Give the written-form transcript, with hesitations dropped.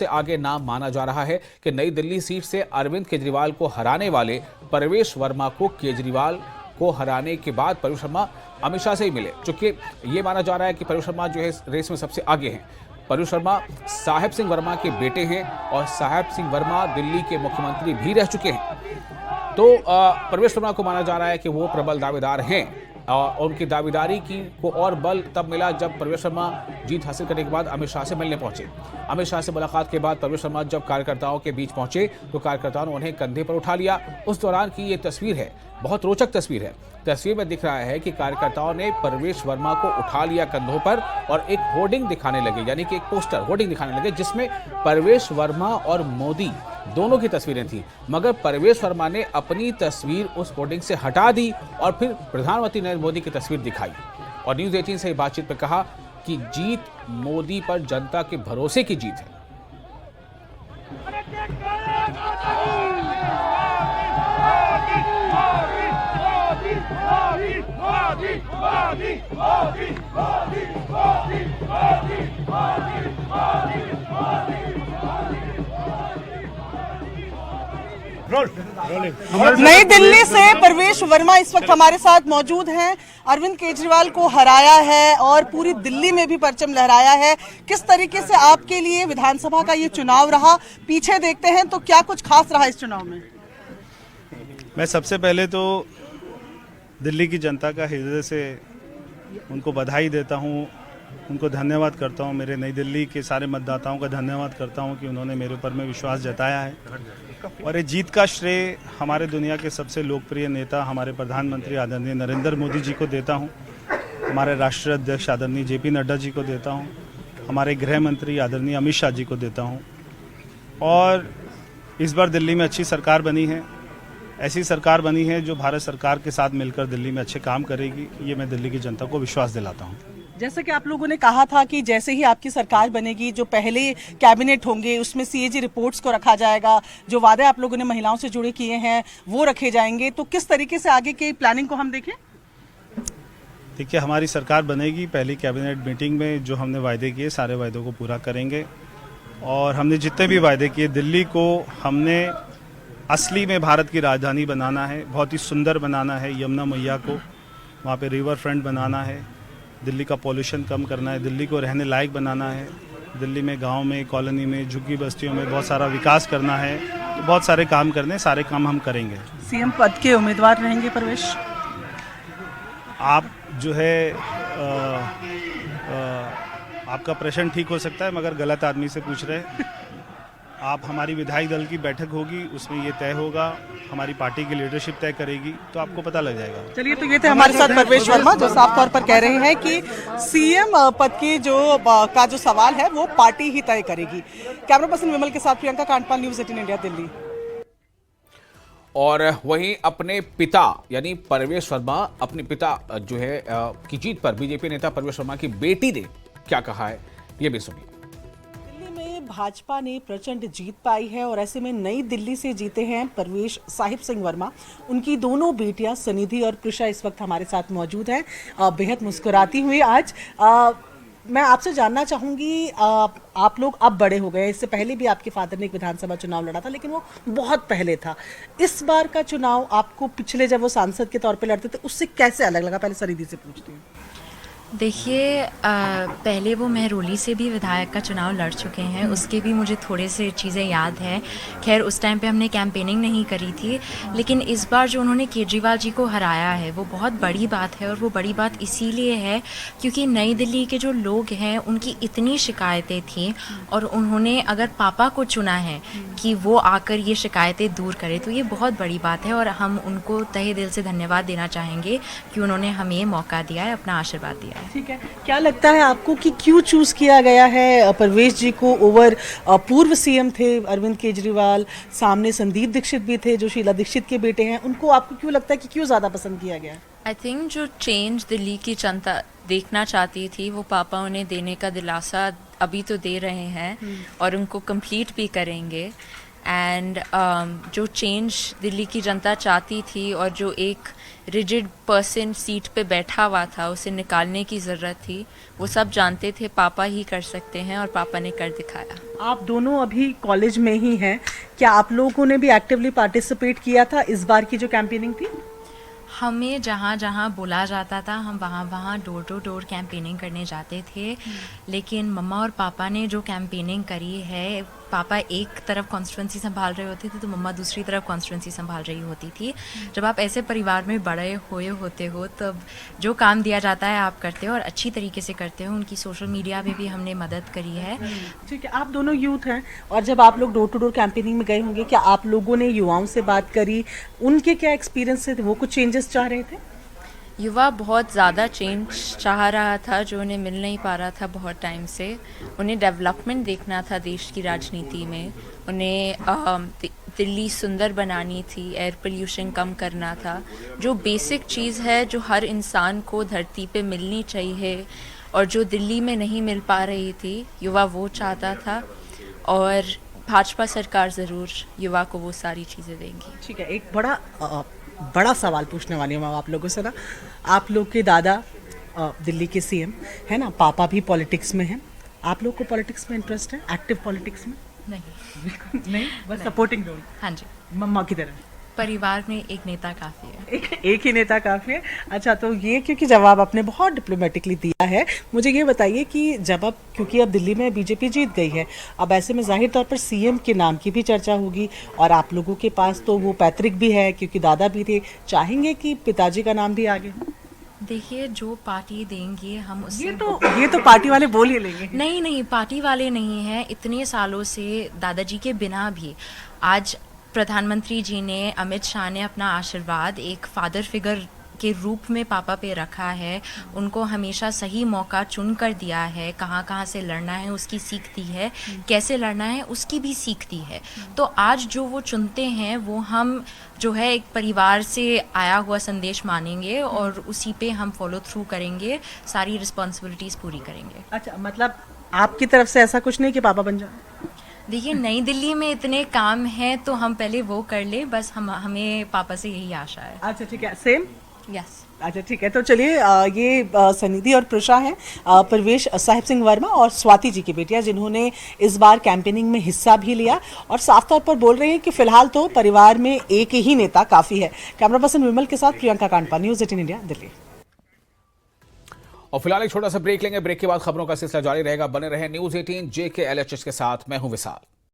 से आगे नाम माना जा रहा है कि नई दिल्ली सीट से अरविंद केजरीवाल को हराने वाले परवेश वर्मा को केजरीवाल को हराने के बाद परवेश वर्मा अमित शाह से ही मिले। चूंकि ये माना जा रहा है कि परवेश वर्मा जो है रेस में सबसे आगे हैं। परवेश वर्मा साहेब सिंह वर्मा के बेटे हैं और साहेब सिंह वर्मा दिल्ली के मुख्यमंत्री भी रह चुके हैं। तो परवेश वर्मा को माना जा रहा है कि वो प्रबल दावेदार हैं और उनकी दावेदारी को और बल तब मिला जब परवेश वर्मा जीत हासिल करने के बाद अमित शाह से मिलने पहुंचे। अमित शाह से मुलाकात के बाद परवेश वर्मा जब कार्यकर्ताओं के बीच पहुंचे तो कार्यकर्ताओं ने उन्हें कंधे पर उठा लिया। उस दौरान की ये तस्वीर है, बहुत रोचक तस्वीर है। तस्वीर में दिख रहा है कि कार्यकर्ताओं ने परवेश वर्मा को उठा लिया कंधों पर और एक होर्डिंग दिखाने लगे, यानी कि एक पोस्टर होर्डिंग दिखाने लगे जिसमें परवेश वर्मा और मोदी दोनों की तस्वीरें थी। मगर परवेश वर्मा ने अपनी तस्वीर उस होर्डिंग से हटा दी और फिर प्रधानमंत्री नरेंद्र मोदी की तस्वीर दिखाई और न्यूज़ 18 से बातचीत में कहा कि जीत मोदी पर जनता के भरोसे की जीत है। नई दिल्ली से परवेश वर्मा इस वक्त हमारे साथ मौजूद हैं। अरविंद केजरीवाल को हराया है और पूरी दिल्ली में भी परचम लहराया है। किस तरीके से आपके लिए विधानसभा का ये चुनाव रहा, पीछे देखते हैं तो क्या कुछ खास रहा इस चुनाव में? मैं सबसे पहले तो दिल्ली की जनता का हृदय से उनको बधाई देता हूँ, उनको धन्यवाद करता हूँ। मेरे नई दिल्ली के सारे मतदाताओं का धन्यवाद करता हूँ कि उन्होंने मेरे ऊपर में विश्वास जताया है। और ये जीत का श्रेय हमारे दुनिया के सबसे लोकप्रिय नेता हमारे प्रधानमंत्री आदरणीय नरेंद्र मोदी जी को देता हूँ, हमारे राष्ट्रीय अध्यक्ष आदरणीय जेपी नड्डा जी को देता हूँ, हमारे गृह मंत्री आदरणीय अमित शाह जी को देता हूँ। और इस बार दिल्ली में अच्छी सरकार बनी है, ऐसी सरकार बनी है जो भारत सरकार के साथ मिलकर दिल्ली में अच्छे काम करेगी। ये मैं दिल्ली की जनता को विश्वास दिलाता हूँ। जैसे कि आप लोगों ने कहा था कि जैसे ही आपकी सरकार बनेगी, जो पहले कैबिनेट होंगे उसमें सीएजी रिपोर्ट्स को रखा जाएगा, जो वादे आप लोगों ने महिलाओं से जुड़े किए हैं वो रखे जाएंगे। तो किस तरीके से आगे की प्लानिंग को हम देखें? देखिए, हमारी सरकार बनेगी, पहली कैबिनेट मीटिंग में जो हमने वायदे किए सारे वायदों को पूरा करेंगे। और हमने जितने भी वायदे किए, दिल्ली को हमने असली में भारत की राजधानी बनाना है, बहुत ही सुंदर बनाना है। यमुना मैया को वहाँ पे रिवर फ्रंट बनाना है, दिल्ली का पॉल्यूशन कम करना है, दिल्ली को रहने लायक बनाना है, दिल्ली में गांव में, कॉलोनी में, झुग्गी बस्तियों में बहुत सारा विकास करना है। तो बहुत सारे काम करने, सारे काम हम करेंगे। सीएम पद के उम्मीदवार रहेंगे परवेश? आप जो है आपका प्रश्न ठीक हो सकता है मगर गलत आदमी से पूछ रहे हैं। आप हमारी विधायक दल की बैठक होगी, उसमें ये तय होगा, हमारी पार्टी की लीडरशिप तय करेगी, तो आपको पता लग जाएगा। चलिए, तो ये थे हमारे साथ परवेश वर्मा जो साफ तौर पर कह रहे हैं कि सीएम पद की जो सवाल है वो पार्टी ही तय करेगी। कैमरा पर्सन विमल के साथ प्रियंका कांडपाल, न्यूज़ 18 इंडिया, दिल्ली। और वहीं अपने पिता यानी परवेश वर्मा, अपने पिता जो है की जीत पर बीजेपी नेता परवेश वर्मा की बेटी ने क्या कहा है, ये भी सुनिए। भाजपा ने प्रचंड जीत पाई है और ऐसे में नई दिल्ली से जीते हैं परवेश साहिब सिंह वर्मा। उनकी दोनों बेटियां सनिधि और प्रिशा इस वक्त हमारे साथ मौजूद हैं, बेहद मुस्कुराती हुई आज। मैं आपसे जानना चाहूंगी, आप लोग अब बड़े हो गए, इससे पहले भी आपके फादर ने एक विधानसभा चुनाव लड़ा था लेकिन वो बहुत पहले था। इस बार का चुनाव आपको पिछले जब वो सांसद के तौर पर लड़ते थे उससे कैसे अलग लगा? पहले सनिधि से पूछती हूँ। देखिए, पहले वो महरौली से भी विधायक का चुनाव लड़ चुके हैं, उसके भी मुझे थोड़े से चीज़ें याद हैं। खैर, उस टाइम पे हमने कैंपेनिंग नहीं करी थी, लेकिन इस बार जो उन्होंने केजरीवाल जी को हराया है वो बहुत बड़ी बात है। और वो बड़ी बात इसीलिए है क्योंकि नई दिल्ली के जो लोग हैं उनकी इतनी शिकायतें थीं और उन्होंने अगर पापा को चुना है कि वो आकर ये शिकायतें दूर करें, तो ये बहुत बड़ी बात है। और हम उनको तहे दिल से धन्यवाद देना चाहेंगे कि उन्होंने हमें ये मौका दिया है, अपना आशीर्वाद दिया है। ठीक है, क्या लगता है आपको कि क्यों चूज किया गया है परवेश जी को ओवर पूर्व सीएम थे अरविंद केजरीवाल, सामने संदीप दीक्षित भी थे जो शीला दीक्षित के बेटे हैं, उनको आपको क्यों लगता है कि क्यों ज्यादा पसंद किया गया? आई थिंक जो चेंज दिल्ली की जनता देखना चाहती थी वो पापा उन्हें देने का दिलासा अभी तो दे रहे हैं और उनको कंप्लीट भी करेंगे। एंड जो चेंज दिल्ली की जनता चाहती थी और जो एक रिजिड पर्सन सीट पे बैठा हुआ था, उसे निकालने की ज़रूरत थी। वो सब जानते थे पापा ही कर सकते हैं और पापा ने कर दिखाया। आप दोनों अभी कॉलेज में ही हैं, क्या आप लोगों ने भी एक्टिवली पार्टिसिपेट किया था इस बार की जो कैंपेनिंग थी? हमें जहाँ जहाँ बुला जाता था हम वहाँ वहाँ डोर टू डोर कैंपेनिंग करने जाते थे, लेकिन मम्मा और पापा ने जो कैंपेनिंग करी है, पापा एक तरफ कॉन्स्टिट्यूंसी संभाल रहे होते थे तो मम्मा दूसरी तरफ कॉन्स्टिट्यूंसी संभाल रही होती थी। जब आप ऐसे परिवार में बड़े हुए होते हो तब जो काम दिया जाता है आप करते हो और अच्छी तरीके से करते हो। उनकी सोशल मीडिया में भी हमने मदद करी है। ठीक है, आप दोनों यूथ हैं और जब आप लोग डोर टू डोर कैंपेनिंग में गए होंगे, क्या आप लोगों ने युवाओं से बात करी? उनके क्या एक्सपीरियंस थे? वो कुछ चेंजेस चाह रहे थे? युवा बहुत ज़्यादा चेंज चाह रहा था जो उन्हें मिल नहीं पा रहा था बहुत टाइम से। उन्हें डेवलपमेंट देखना था देश की राजनीति में, उन्हें दिल्ली सुंदर बनानी थी, एयर पोल्यूशन कम करना था, जो बेसिक चीज़ है जो हर इंसान को धरती पे मिलनी चाहिए और जो दिल्ली में नहीं मिल पा रही थी, युवा वो चाहता था। और भाजपा सरकार ज़रूर युवा को वो सारी चीज़ें देंगी। ठीक है, एक बड़ा सवाल पूछने वाली हूँ मैं आप लोगों से ना। आप लोग के दादा दिल्ली के सीएम है ना, पापा भी पॉलिटिक्स में हैं। आप लोग को पॉलिटिक्स में इंटरेस्ट है, एक्टिव पॉलिटिक्स में? नहीं। नहीं, बस सपोर्टिंग रोल। हाँ जी, मम्मा की तरह परिवार में एक नेता काफ़ी है। एक ही नेता काफी है। अच्छा, तो ये क्योंकि जवाब आपने बहुत डिप्लोमेटिकली दिया है, मुझे ये बताइए कि जब अब क्योंकि अब दिल्ली में बीजेपी जीत गई है, अब ऐसे में जाहिर तौर पर सीएम के नाम की भी चर्चा होगी और आप लोगों के पास तो वो पैतृक भी है क्योंकि दादा भी थे, चाहेंगे कि पिताजी का नाम भी आगे हो? देखिए, जो पार्टी देंगे हम उससे ये तो पार्टी वाले बोल ही लेंगे। नहीं, पार्टी वाले नहीं हैं। इतने सालों से दादाजी के बिना भी आज प्रधानमंत्री जी ने, अमित शाह ने अपना आशीर्वाद एक फादर फिगर के रूप में पापा पे रखा है। उनको हमेशा सही मौका चुन कर दिया है, कहाँ कहाँ से लड़ना है उसकी सीख दी है, कैसे लड़ना है उसकी भी सीख दी है। तो आज जो वो चुनते हैं वो हम जो है एक परिवार से आया हुआ संदेश मानेंगे और उसी पे हम फॉलो थ्रू करेंगे, सारी रिस्पॉन्सिबिलिटीज़ पूरी करेंगे। अच्छा, मतलब आपकी तरफ से ऐसा कुछ नहीं कि पापा बन जाए? देखिए, नई दिल्ली में इतने काम हैं तो हम पहले वो कर ले, बस हमें पापा से यही आशा है। अच्छा, ठीक है, सेम। यस। अच्छा, ठीक है, तो चलिए ये सनिधि और प्रिशा हैं, परवेश साहिब सिंह वर्मा और स्वाति जी की बेटियां, जिन्होंने इस बार कैंपेनिंग में हिस्सा भी लिया और साफ तौर पर बोल रहे हैं कि फिलहाल तो परिवार में एक ही नेता काफी है। कैमरा पर्सन विमल के साथ प्रियंका कांडपा, न्यूज़ 18 इंडिया, दिल्ली। और फिलहाल एक छोटा सा ब्रेक लेंगे। ब्रेक के बाद खबरों का सिलसिला जारी रहेगा। बने रहे न्यूज़ 18 JKLHS के साथ। मैं हूं विशाल।